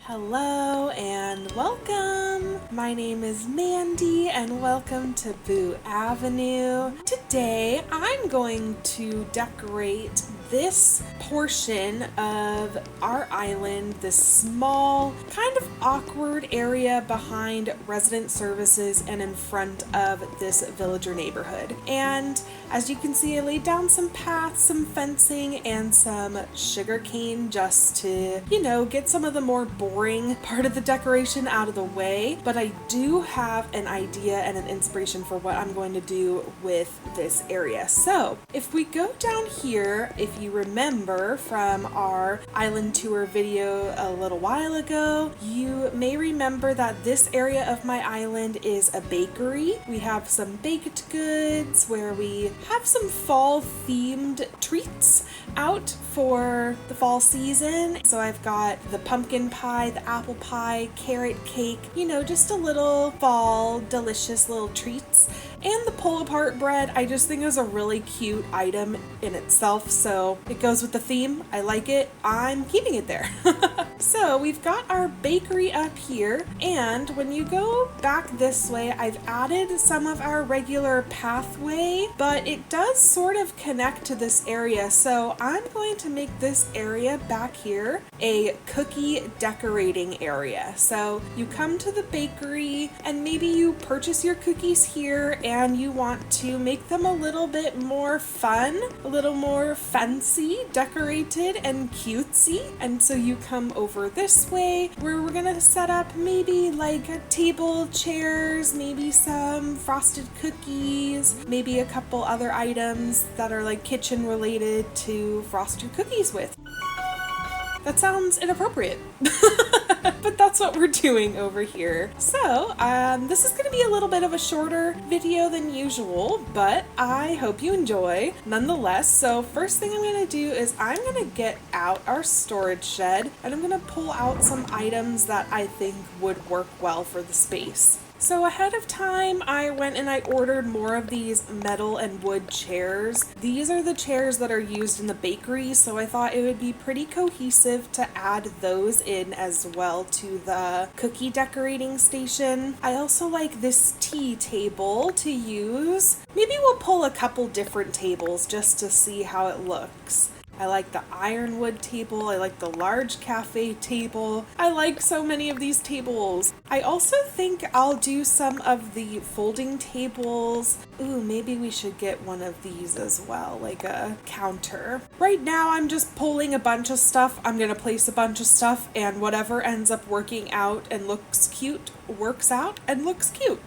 Hello and welcome! My name is Mandy and welcome to Boo Avenue. Today I'm going to decorate this portion of our island, this small, kind of awkward area behind resident services and in front of this villager neighborhood. And as you can see, I laid down some paths, some fencing, and some sugarcane just to, get some of the more boring part of the decoration out of the way. But I do have an idea and an inspiration for what I'm going to do with this area. So if we go down here, if you remember from our island tour video a little while ago, you may remember that this area of my island is a bakery. We have some baked goods where we have some fall themed treats out for the fall season. So I've got the pumpkin pie, the apple pie, carrot cake, just a little fall delicious little treats. And the pull-apart bread, I just think is a really cute item in itself, so it goes with the theme. I like it. I'm keeping it there. So we've got our bakery up here, and when you go back this way, I've added some of our regular pathway, but it does sort of connect to this area, so I'm going to make this area back here a cookie decorating area. So you come to the bakery, and maybe you purchase your cookies here, and you want to make them a little bit more fun, a little more fancy, decorated, and cutesy. And so you come over this way where we're gonna set up maybe like a table, chairs, maybe some frosted cookies, maybe a couple other items that are like kitchen related to frosted cookies with. That sounds inappropriate, but that's what we're doing over here. So this is going to be a little bit of a shorter video than usual, but I hope you enjoy nonetheless. So first thing I'm going to do is I'm going to get out our storage shed and I'm going to pull out some items that I think would work well for the space. So ahead of time, I went and I ordered more of these metal and wood chairs. These are the chairs that are used in the bakery, so I thought it would be pretty cohesive to add those in as well to the cookie decorating station. I also like this tea table to use. Maybe we'll pull a couple different tables just to see how it looks. I like the ironwood table, I like the large cafe table. I like so many of these tables. I also think I'll do some of the folding tables. Ooh, maybe we should get one of these as well, like a counter. Right now I'm just pulling a bunch of stuff. I'm gonna place a bunch of stuff, and whatever ends up working out and looks cute works out and looks cute.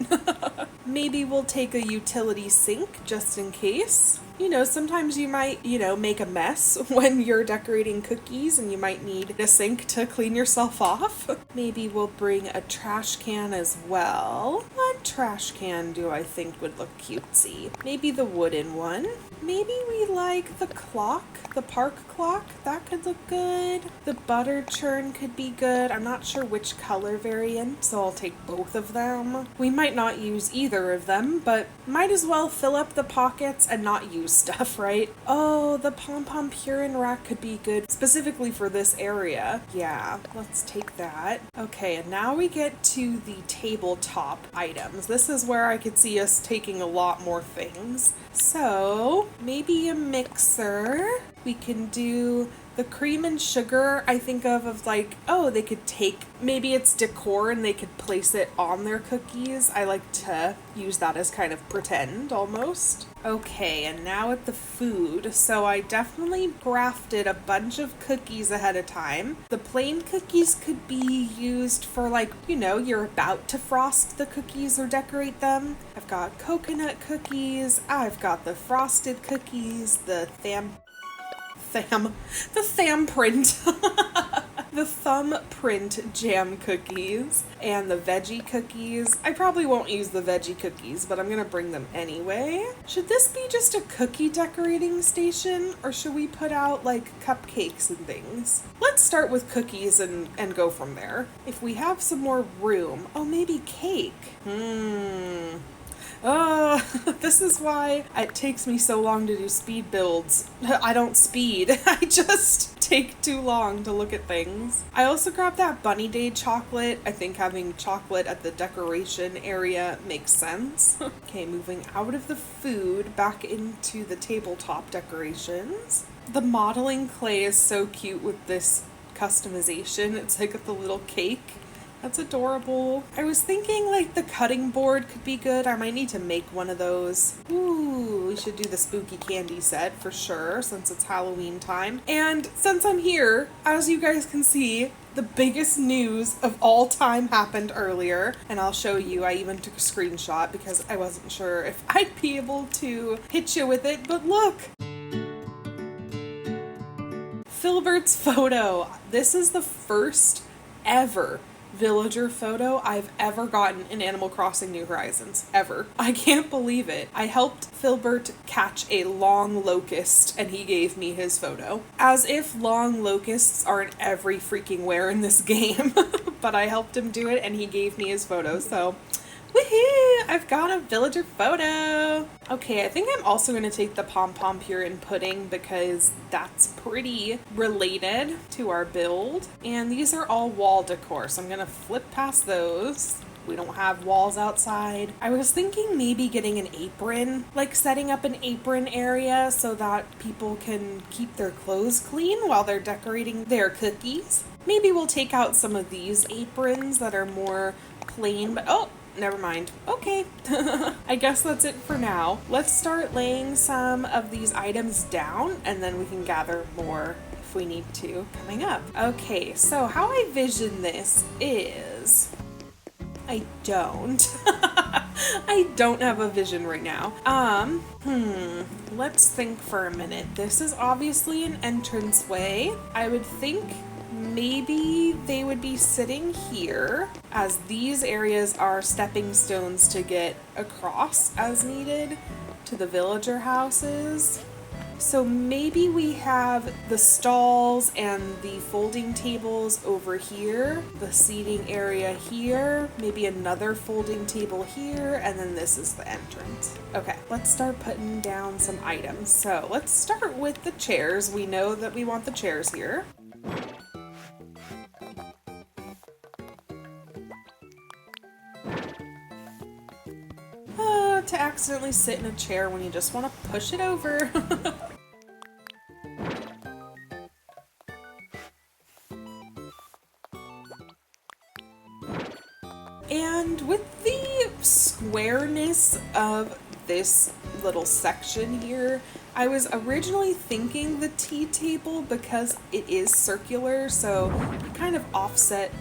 Maybe we'll take a utility sink just in case. Sometimes you might, make a mess when you're decorating cookies and you might need a sink to clean yourself off. Maybe we'll bring a trash can as well. What trash can do I think would look cutesy? Maybe the wooden one. Maybe we like the clock, the park clock. That could look good. The butter churn could be good. I'm not sure which color variant, so I'll take both of them. We might not use either of them, but might as well fill up the pockets and not use stuff, right? Oh, the pom-pom Purin rack could be good specifically for this area. Yeah, let's take that. Okay, and now we get to the tabletop items. This is where I could see us taking a lot more things. So maybe a mixer. We can do the cream and sugar. I think of like, oh, they could take, maybe it's decor and they could place it on their cookies. I like to use that as kind of pretend almost. Okay, and now at the food. So I definitely crafted a bunch of cookies ahead of time. The plain cookies could be used for like, you're about to frost the cookies or decorate them. I've got coconut cookies. I've got the frosted cookies, the thumbprint jam cookies, and the veggie cookies. I probably won't use the veggie cookies, but I'm gonna bring them anyway. Should this be just a cookie decorating station, or should we put out like cupcakes and things? Let's start with cookies and go from there. If we have some more room, oh, maybe cake. Oh, this is why it takes me so long to do speed builds. I don't speed. I just take too long to look at things. I also grabbed that Bunny Day chocolate. I think having chocolate at the decoration area makes sense. Okay, moving out of the food, back into the tabletop decorations. The modeling clay is so cute with this customization. It's like the little cake. That's adorable. I was thinking like the cutting board could be good. I might need to make one of those. Ooh, we should do the spooky candy set for sure since it's Halloween time. And since I'm here, as you guys can see, the biggest news of all time happened earlier. And I'll show you, I even took a screenshot because I wasn't sure if I'd be able to hit you with it, but look! Filbert's photo. This is the first ever villager photo I've ever gotten in Animal Crossing New Horizons, ever. I can't believe it. I helped Filbert catch a long locust and he gave me his photo. As if long locusts aren't every freaking where in this game, but I helped him do it and he gave me his photo, so woohoo! I've got a villager photo! Okay, I think I'm also going to take the pom-pom puree and pudding because that's pretty related to our build. And these are all wall decor, so I'm going to flip past those. We don't have walls outside. I was thinking maybe getting an apron, like setting up an apron area so that people can keep their clothes clean while they're decorating their cookies. Maybe we'll take out some of these aprons that are more plain, but oh! Never mind. Okay. I guess that's it for now. Let's start laying some of these items down and then we can gather more if we need to coming up. Okay, so how I vision this is... I don't. I don't have a vision right now. Let's think for a minute. This is obviously an entranceway. I would think maybe they would be sitting here, as these areas are stepping stones to get across as needed to the villager houses. So maybe we have the stalls and the folding tables over here, the seating area here, maybe another folding table here, and then this is the entrance. Okay, let's start putting down some items. So let's start with the chairs. We know that we want the chairs here. To accidentally sit in a chair when you just want to push it over. And with the squareness of this little section here, I was originally thinking the tea table because it is circular, so you kind of offset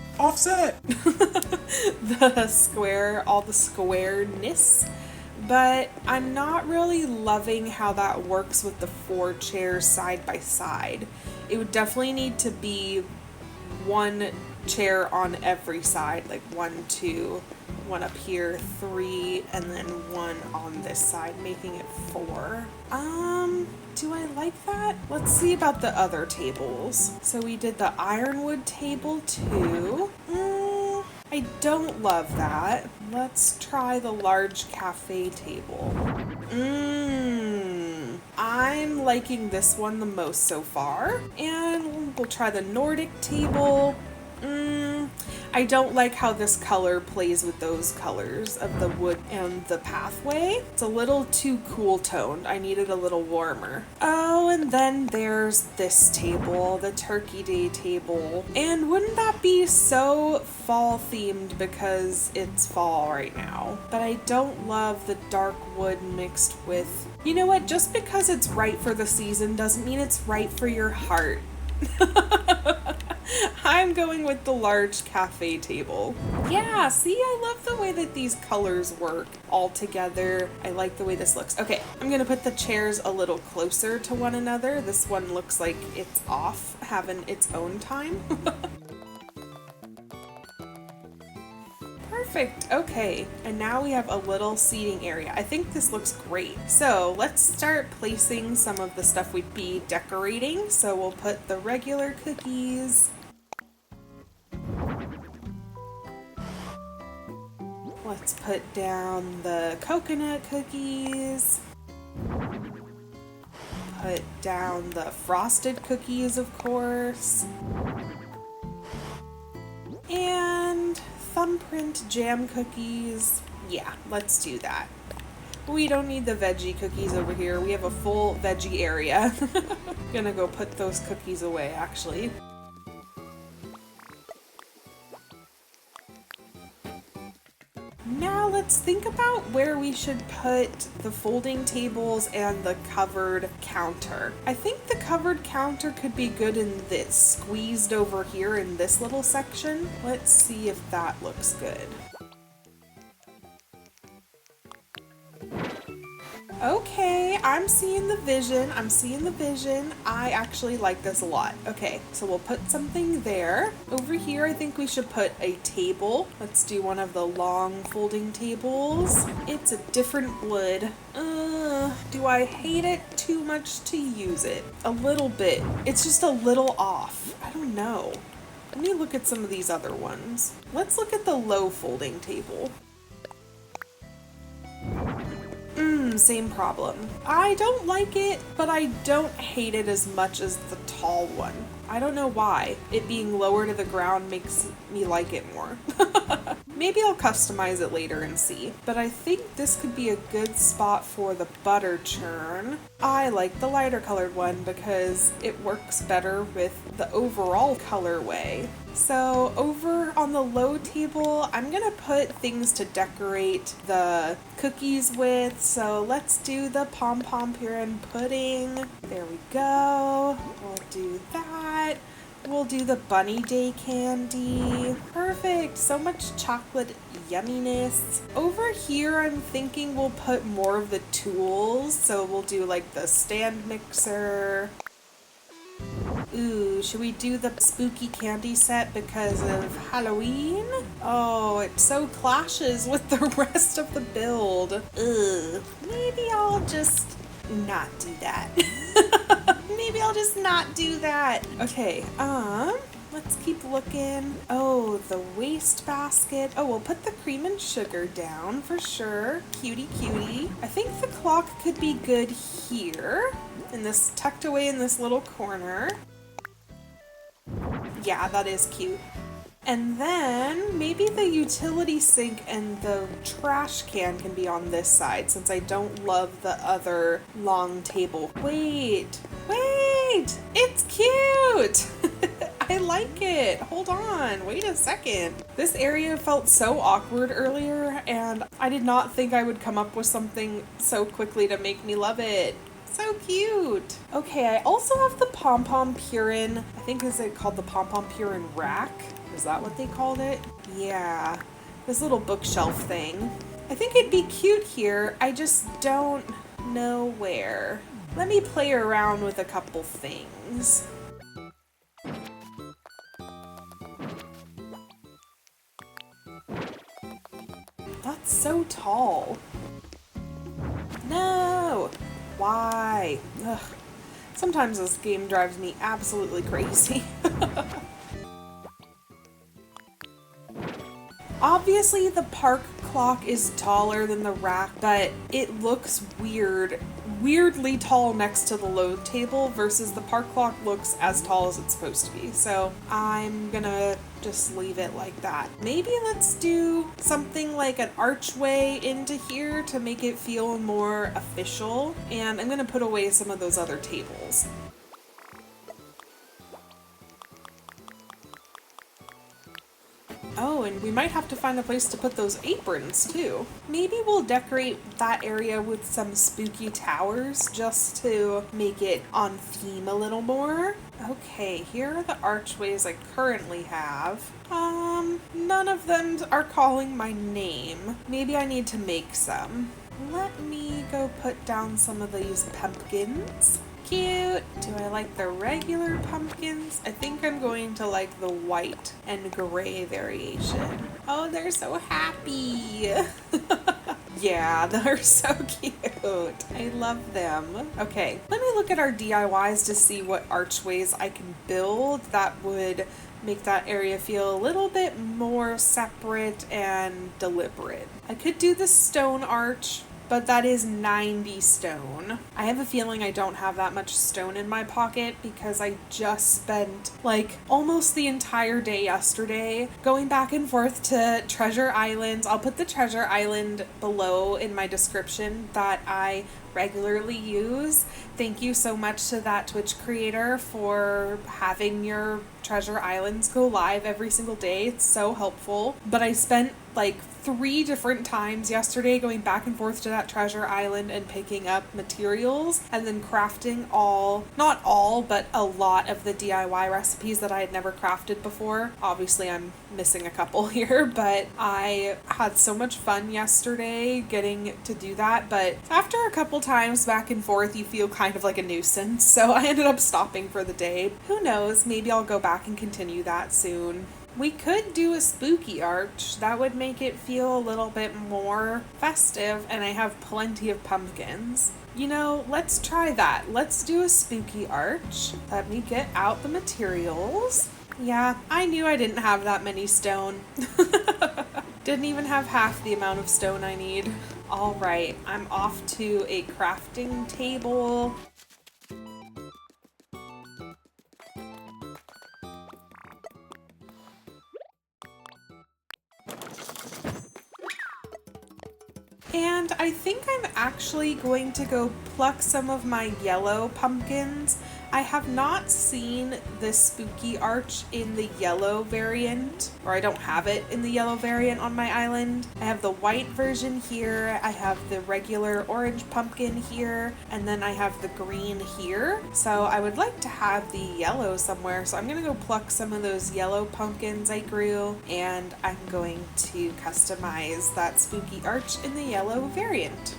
the square, all the squareness. But I'm not really loving how that works with the 4 chairs side by side. It would definitely need to be 1 chair on every side, like 1, 2, 1 up here, 3, and then 1 on this side, making it 4. Do I like that? Let's see about the other tables. So we did the ironwood table too. I don't love that. Let's try the large cafe table. I'm liking this one the most so far. And we'll try the Nordic table. I don't like how this color plays with those colors of the wood and the pathway. It's a little too cool toned. I need it a little warmer. Oh, and then there's this table, the Turkey Day table. And wouldn't that be so fall themed because it's fall right now? But I don't love the dark wood mixed with... You know what? Just because it's right for the season doesn't mean it's right for your heart. I'm going with the large cafe table. Yeah, see, I love the way that these colors work all together. I like the way this looks. Okay, I'm gonna put the chairs a little closer to one another. This one looks like it's off, having its own time. Perfect, okay. And now we have a little seating area. I think this looks great. So let's start placing some of the stuff we'd be decorating. So we'll put the regular cookies. Let's put down the coconut cookies. put down the frosted cookies, of course. And thumbprint jam cookies. Yeah, let's do that. We don't need the veggie cookies over here. We have a full veggie area. Gonna go put those cookies away, actually. Now let's think about where we should put the folding tables and the covered counter. I think the covered counter could be good in this, squeezed over here in this little section. Let's see if that looks good. Okay, I'm seeing the vision. I actually like this a lot. Okay, so we'll put something there. Over here, I think we should put a table. Let's do one of the long folding tables. It's a different wood. Do I hate it too much to use it? A little bit. It's just a little off. I don't know. Let me look at some of these other ones. Let's look at the low folding table. Same problem. I don't like it, but I don't hate it as much as the tall one. I don't know why. It being lower to the ground makes me like it more. Maybe I'll customize it later and see. But I think this could be a good spot for the butter churn. I like the lighter colored one because it works better with the overall colorway. So over on the low table, I'm gonna put things to decorate the cookies with. So let's do the pom-pom purin pudding. There we go. We'll do that. We'll do the bunny day candy. Perfect. So much chocolate yumminess. Over here, I'm thinking we'll put more of the tools. So we'll do like the stand mixer. Ooh, should we do the spooky candy set because of Halloween? Oh, it so clashes with the rest of the build. Ugh, maybe I'll just not do that. Maybe I'll just not do that. Okay, let's keep looking. Oh, the waste basket. Oh, we'll put the cream and sugar down for sure. Cutie cutie. I think the clock could be good here. In this, tucked away in this little corner. Yeah, that is cute. And then maybe the utility sink and the trash can be on this side since I don't love the other long table. Wait, it's cute. I like it. Hold on, wait a second. This area felt so awkward earlier and I did not think I would come up with something so quickly to make me love it. So cute. Okay, I also have the pom-pom purin. I think is it called the pom-pom purin rack? Is that what they called it? Yeah, this little bookshelf thing. I think it'd be cute here. I just don't know where. Let me play around with a couple things. That's so tall. No! Why? Ugh. Sometimes this game drives me absolutely crazy. Obviously the park clock is taller than the rack, but it looks weirdly tall next to the load table versus the park clock looks as tall as it's supposed to be. So I'm gonna just leave it like that. Maybe let's do something like an archway into here to make it feel more official. And I'm gonna put away some of those other tables. Oh, and we might have to find a place to put those aprons too. Maybe we'll decorate that area with some spooky towers just to make it on theme a little more. Okay, here are the archways I currently have. None of them are calling my name. Maybe I need to make some. Let me go put down some of these pumpkins. Cute. Do I like the regular pumpkins? I think I'm going to like the white and gray variation. Oh, they're so happy. Yeah, they're so cute. I love them. Okay, let me look at our DIYs to see what archways I can build that would make that area feel a little bit more separate and deliberate. I could do the stone arch. but that is 90 stone. I have a feeling I don't have that much stone in my pocket because I just spent like almost the entire day yesterday going back and forth to treasure islands. I'll put the treasure island below in my description that I regularly use. Thank you so much to that Twitch creator for having your treasure islands go live every single day. It's so helpful. But I spent like 3 different times yesterday going back and forth to that treasure island and picking up materials and then crafting not all, but a lot of the DIY recipes that I had never crafted before. Obviously I'm missing a couple here, but I had so much fun yesterday getting to do that. But after a couple times back and forth, you feel kind of like a nuisance. So I ended up stopping for the day. Who knows? Maybe I'll go back and continue that soon. We could do a spooky arch. That would make it feel a little bit more festive, and I have plenty of pumpkins. You know, let's try that. Let's do a spooky arch. Let me get out the materials. Yeah, I knew I didn't have that many stone. Didn't even have half the amount of stone I need. All right, I'm off to a crafting table. And I think I'm actually going to go pluck some of my yellow pumpkins. I have not seen this spooky arch in the yellow variant, or I don't have it in the yellow variant on my island. I have the white version here, I have the regular orange pumpkin here, and then I have the green here. So I would like to have the yellow somewhere, so I'm gonna go pluck some of those yellow pumpkins I grew, and I'm going to customize that spooky arch in the yellow variant.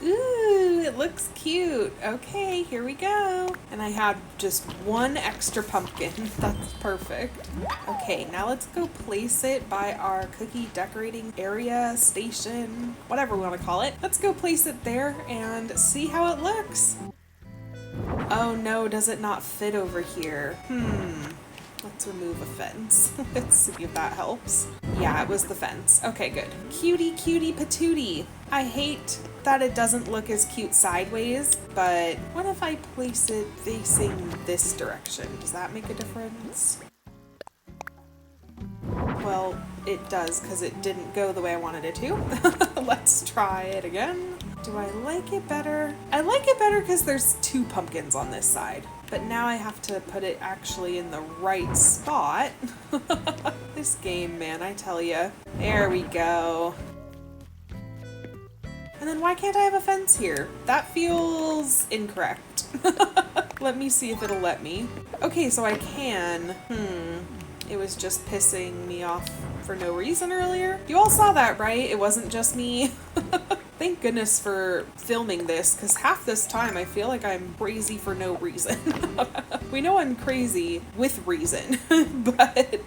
Ooh, it looks cute. Okay, here we go. And I had just 1 extra pumpkin. That's perfect. Okay, now let's go place it by our cookie decorating area, station, whatever we want to call it. Let's go place it there and see how it looks. Oh no, does it not fit over here? Let's remove a fence. Let's see if that helps. Yeah, it was the fence. Okay, good. Cutie, cutie, patootie. I hate that it doesn't look as cute sideways, but what if I place it facing this direction? Does that make a difference? Well, it does because it didn't go the way I wanted it to. Let's try it again. Do I like it better? I like it better because there's 2 pumpkins on this side. But now I have to put it actually in the right spot. This game, man, I tell ya. There we go. And then why can't I have a fence here? That feels incorrect. Let me see if it'll let me. Okay, so I can. It was just pissing me off for no reason earlier. You all saw that, right? It wasn't just me. Thank goodness for filming this, because half this time I feel like I'm crazy for no reason. We know I'm crazy with reason, but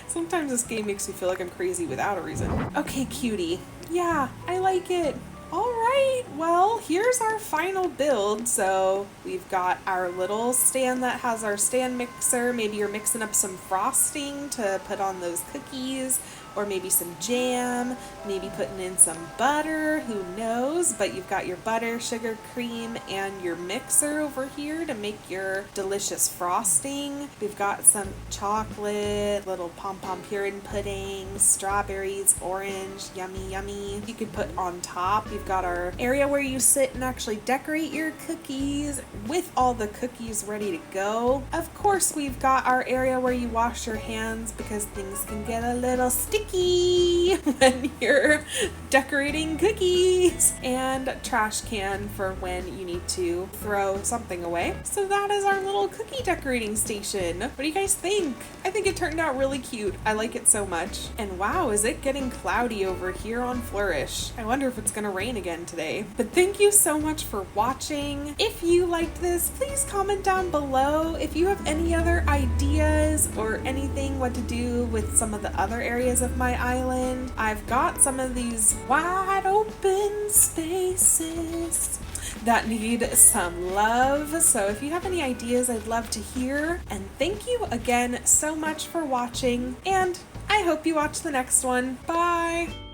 sometimes this game makes me feel like I'm crazy without a reason. Okay, cutie. Yeah, I like it. All right, well, here's our final build. So we've got our little stand that has our stand mixer. Maybe you're mixing up some frosting to put on those cookies, or maybe some jam, maybe putting in some butter, who knows? But you've got your butter, sugar, cream, and your mixer over here to make your delicious frosting. We've got some chocolate, little pom-pom pudding pudding, strawberries, orange, yummy, yummy. You could put on top. We've got our area where you sit and actually decorate your cookies with all the cookies ready to go. Of course, we've got our area where you wash your hands because things can get a little sticky sticky when you're decorating cookies, and a trash can for when you need to throw something away. So that is our little cookie decorating station. What do you guys think? I think it turned out really cute. I like it so much. And wow, is it getting cloudy over here on Flourish? I wonder if it's gonna rain again today. But thank you so much for watching. If you liked this, please comment down below if you have any other ideas or anything what to do with some of the other areas of my island. I've got some of these wide open spaces that need some love. So if you have any ideas, I'd love to hear. And thank you again so much for watching, and I hope you watch the next one. Bye!